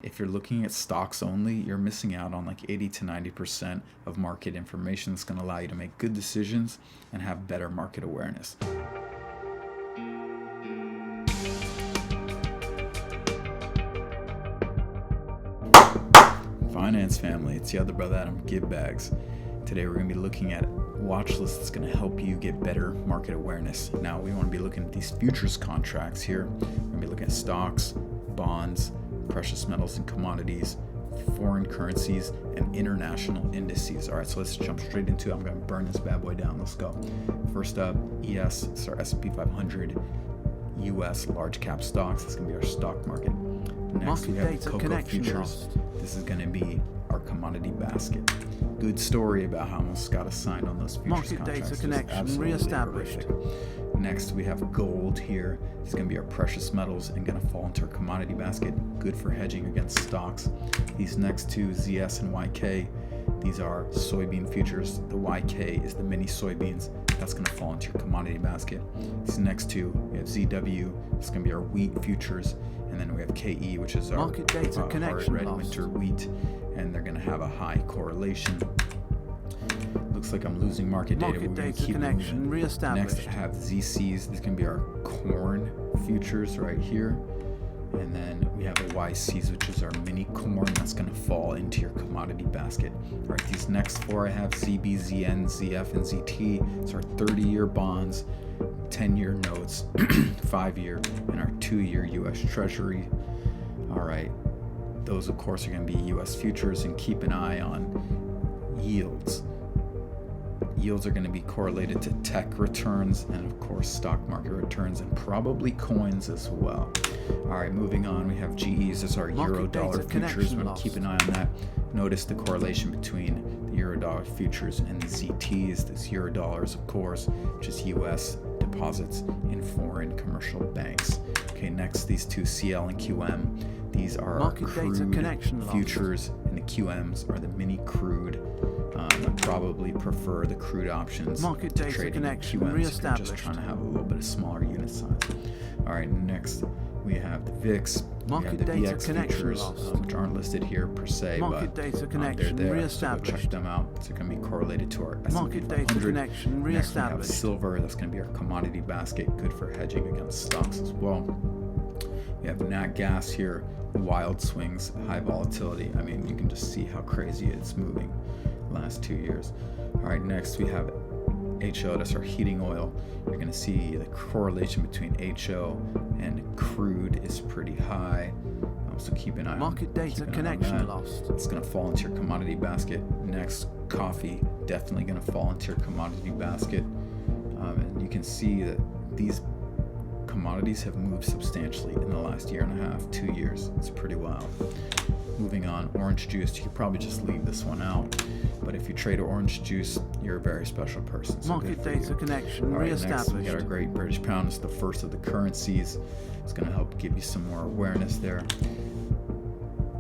if you're looking at stocks only, you're missing out on like 80 to 90% of market information that's going to allow you to make good decisions and have better market awareness. Finance family, it's the other brother Adam, Getbags. Today we're going to be looking at Watchlist that's going to help you get better market awareness. Now we want to be looking at these futures contracts here. We're going to be looking at stocks, bonds, precious metals and commodities, foreign currencies, and international indices. All right, so let's jump straight into it. I'm going to burn this bad boy down. Let's go. First up, ES, it's our S&P 500 US large cap stocks. That's going to be our stock market. Next, we have the cocoa futures. This is going to be our commodity basket. Good story about how almost got us signed on those futures market contracts. data connection re-established. Next, we have gold here. It's going to be our precious metals and going to fall into our commodity basket. Good for hedging against stocks. These next two, ZS and YK, these are soybean futures. The YK is the mini soybeans. That's going to fall into your commodity basket. These next two, we have ZW. It's going to be our wheat futures. And then we have KE, which is our market data connection hard red lost. winter wheat. And they're going to have a high correlation. Looks like I'm losing market data. Market We're going to data keep connection moving. re-established. Next, I have ZCs. This can be our corn futures right here. And then we have the YCs, which is our mini corn. That's going to fall into your commodity basket. All right, these next four I have ZB, ZN, ZF, and ZT. It's our 30-year bonds, 10-year notes, 5-year, and our 2-year U.S. Treasury. All right, those, of course, are going to be U.S. futures, and keep an eye on yields. Yields are going to be correlated to tech returns and, of course, stock market returns and probably coins as well. All right, moving on, we have GEs as our euro-dollar futures. We're going to keep an eye on that. Notice the correlation between the euro-dollar futures and the ZTs. This euro-dollars, of course, which is U.S. deposits in foreign commercial banks. Okay, next, these two, CL and QM. These are our CRUDE futures, and the QMs are the mini CRUDE. I probably prefer the CRUDE options market to data trading connection QMs if you're re-established. just trying to have a little bit of smaller unit size. All right, next we have the VIX. Market we have the data VX connection futures, lost. which aren't listed here per se, market but data they're connection there. So go re-established. check them out. It's going to be correlated to our S&P Market 500. data connection Next, we have re-established. silver. That's going to be our commodity basket, good for hedging against stocks as well. We have nat gas here, wild swings, high volatility. I mean, you can just see how crazy it's moving the last 2 years. All right, next we have HO, that's our heating oil. You're going to see the correlation between HO and crude is pretty high. So keep an eye market data connection lost. It's going to fall into your commodity basket. Next, coffee, definitely going to fall into your commodity basket. And you can see that these commodities have moved substantially in the last year and a half, 2 years. It's pretty wild. Moving on, orange juice. You could probably just leave this one out. But if you trade orange juice, you're a very special person. So market data connection re-established. Next, we got our great British pound. It's the first of the currencies. It's going to help give you some more awareness there.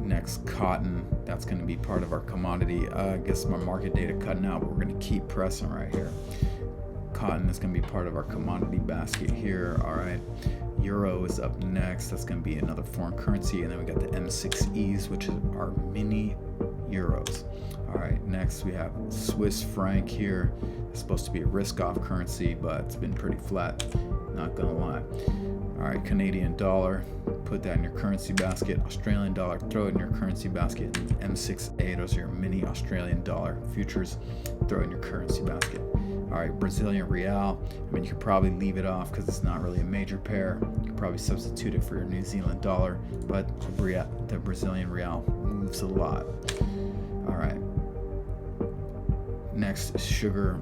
Next, cotton. That's going to be part of our commodity. I guess my market data cutting out, but we're going to keep pressing right here. Cotton is going to be part of our commodity basket here. All right, euro is up next. That's going to be another foreign currency. And then we got the M6Es, which is our mini euros. All right, next we have Swiss franc here. It's supposed to be a risk-off currency, but it's been pretty flat, not gonna lie. All right, Canadian dollar, put that in your currency basket. Australian dollar, throw it in your currency basket. M6A, those are your mini Australian dollar futures, throw it in your currency basket. All right, Brazilian real. I mean, you could probably leave it off because it's not really a major pair. You could probably substitute it for your New Zealand dollar, but the Brazilian real moves a lot. All right. Next is sugar.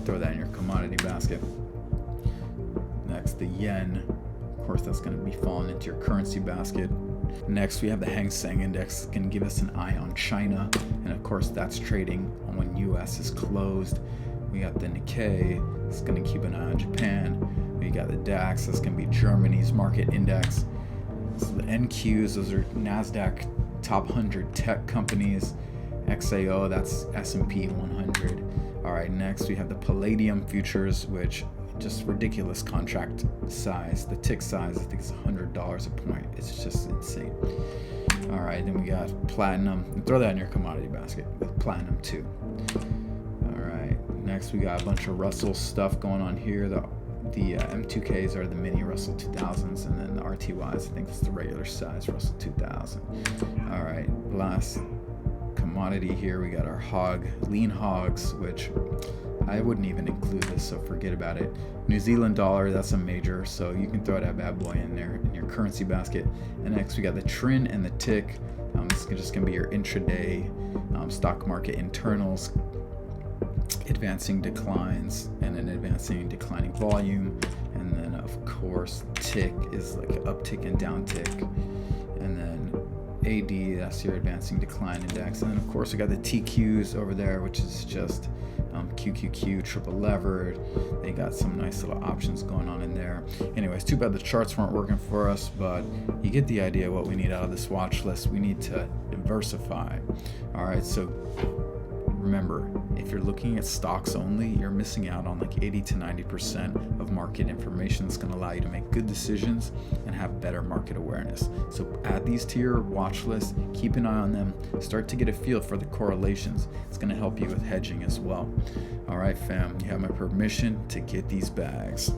Throw that in your commodity basket. Next, the yen. Of course, that's going to be falling into your currency basket. Next, we have the Hang Seng Index. It's going to give us an eye on China. And of course, that's trading on when US is closed. We got the Nikkei. It's going to keep an eye on Japan. We got the DAX. That's going to be Germany's market index. So the NQs, those are Nasdaq top 100 tech companies. XAO, that's S&P 100. All right, next we have the Palladium futures, which just ridiculous contract size. The tick size, I think it's $100 a point. It's just insane. All right, then we got platinum. And throw that in your commodity basket with platinum too. All right, next we got a bunch of Russell stuff going on here. The M2Ks are the mini Russell 2000s, and then the RTYs, I think it's the regular size Russell 2000. All right, last commodity here, we got our lean hogs, which I wouldn't even include this, so forget about it. New Zealand dollar, that's a major, so you can throw that bad boy in there in your currency basket. And next we got the TRIN and the tick. This is just gonna be your intraday stock market internals, advancing declines, and then advancing declining volume. And then of course tick is like an uptick and downtick. And then AD, that's your advancing decline index. And then of course we got the TQs over there, which is just QQQ, triple levered. They got some nice little options going on in there. Anyways, too bad the charts weren't working for us, but you get the idea what we need out of this watch list. We need to diversify. All right, so remember, if you're looking at stocks only, you're missing out on like 80 to 90% of market information that's going to allow you to make good decisions and have better market awareness. So add these to your watch list, keep an eye on them, start to get a feel for the correlations. It's going to help you with hedging as well. All right, fam, you have my permission to get these bags.